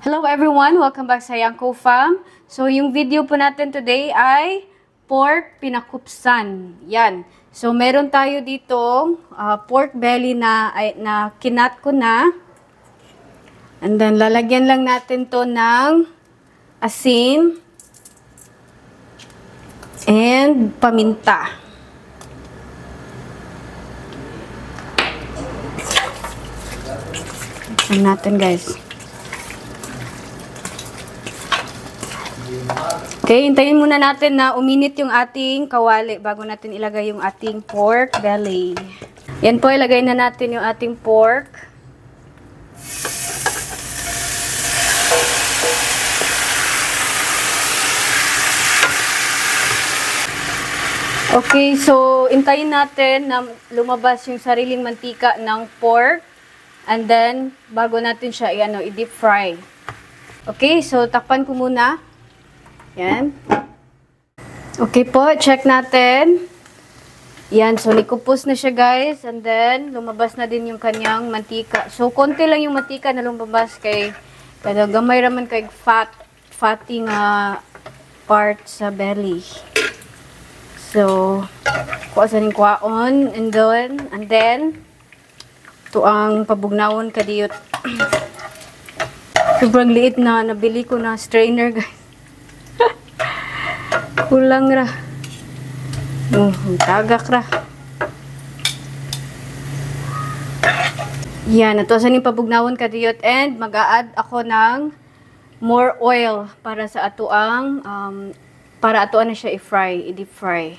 Hello everyone! Welcome back sa Yanko Farm. So, yung video po natin today ay pork pinakupsan. Yan. So, meron tayo dito pork belly na kinat ko na. And then, lalagyan lang natin to ng asin and paminta. Tignan natin, guys. Okay, hintayin muna natin na uminit yung ating kawali bago natin ilagay yung ating pork belly. Yan po, ilagay na natin yung ating pork. Okay, so hintayin natin na lumabas yung sariling mantika ng pork. And then, bago natin siya i-deep fry. Okay, so takpan ko muna. Yan. Okay po, check natin. Yan, so likupos na siya, guys. And then, lumabas na din yung kanyang mantika. So, konti lang yung mantika na lumabas kay gamay raman kay fatty nga part sa belly. So, kuasan yung kwaon. And then, ito ang pabugnawon kadiyot. Sobrang liit na nabili ko na strainer, guys. Kulang ra. Tagak ra. Yan, atuasan yung pabugnawon kadiyot and mag-a-add ako ng more oil para sa atuang para atuan na siya i-deep fry.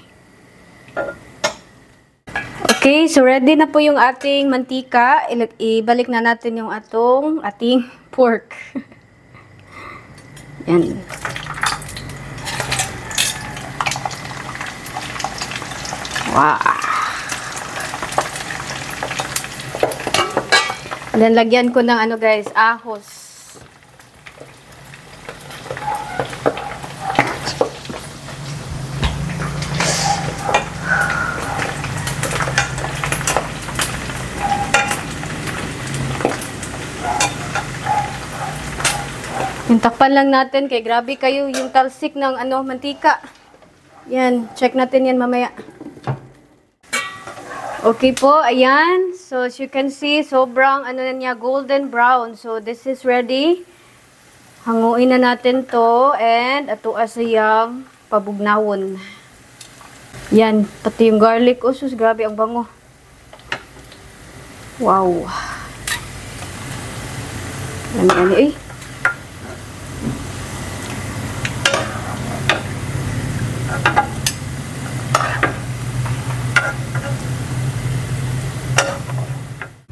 Okay, so ready na po yung ating mantika. Ibalik na natin yung ating pork. Yan. Wow. Then, lagyan ko ng guys, ahos. Yung takpan lang natin, kay grabe kayo yung talsik ng mantika. Yan, check natin yan mamaya. Okay po, ayan. So, as you can see, sobrang na niya, golden brown. So, this is ready. Hanguin na natin to and atua siyang pabugnawon. Yan, pati yung garlic. Oh, sus, grabe ang bango. Wow. Yan, eh.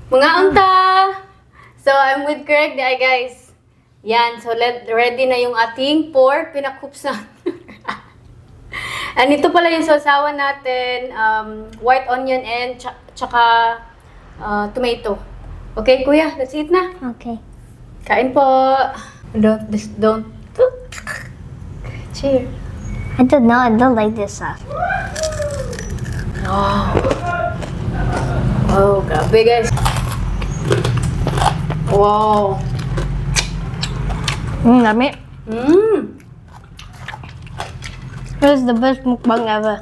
Mga unta! So, I'm with Craig, guys. Yan, so ready na yung ating pork pinakupsan. And ito pala yung sausawan natin, white onion and tsaka tomato. Okay, kuya, that's it na. Okay. Kain po. Don't. Cheers. I don't know. I don't like this sauce. Oh, grabe, guys. Wow. Lami. It was the best mukbang ever.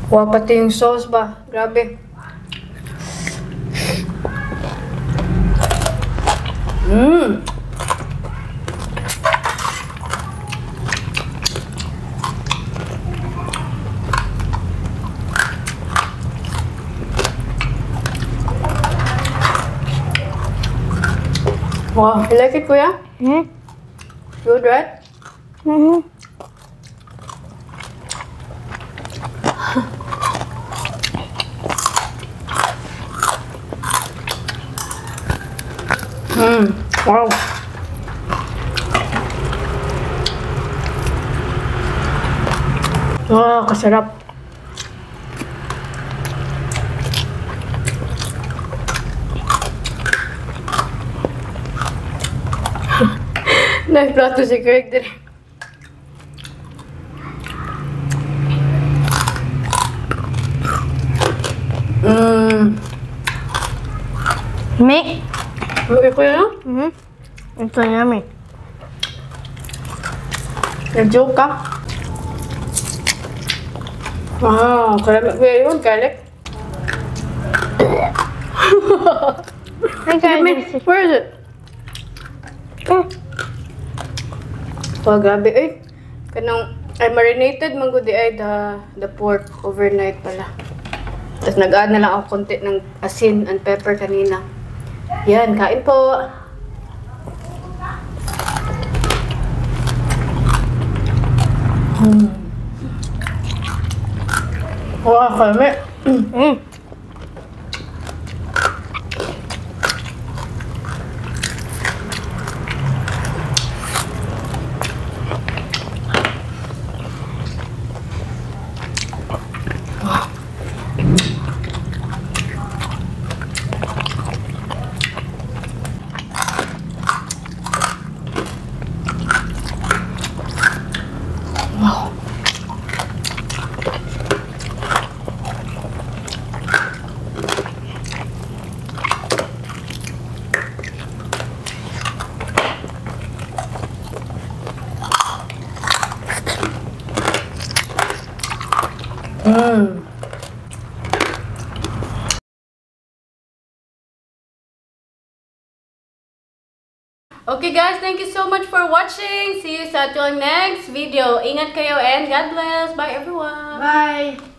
Wow, pati yung sauce ba? Grabe. Wow, you like it, kuya? Good, right? Wow. Wow, kasarap. Nagplato si Craig din. Me? Okay ko yun, no? Mm-hmm. It's so yummy. Nag-joke ka? Wow, kalamit ko yun, garlic. I got Give where is it? Oh, grabe. Ay, kanang, ay marinated man gudi ay the pork overnight pala. Tapos nag-add na lang ako konti ng asin and pepper kanina. Yan, kain po. Wow, kalami. Okay guys, thank you so much for watching. See you sa ating next video. Ingat kayo and God bless. Bye everyone. Bye.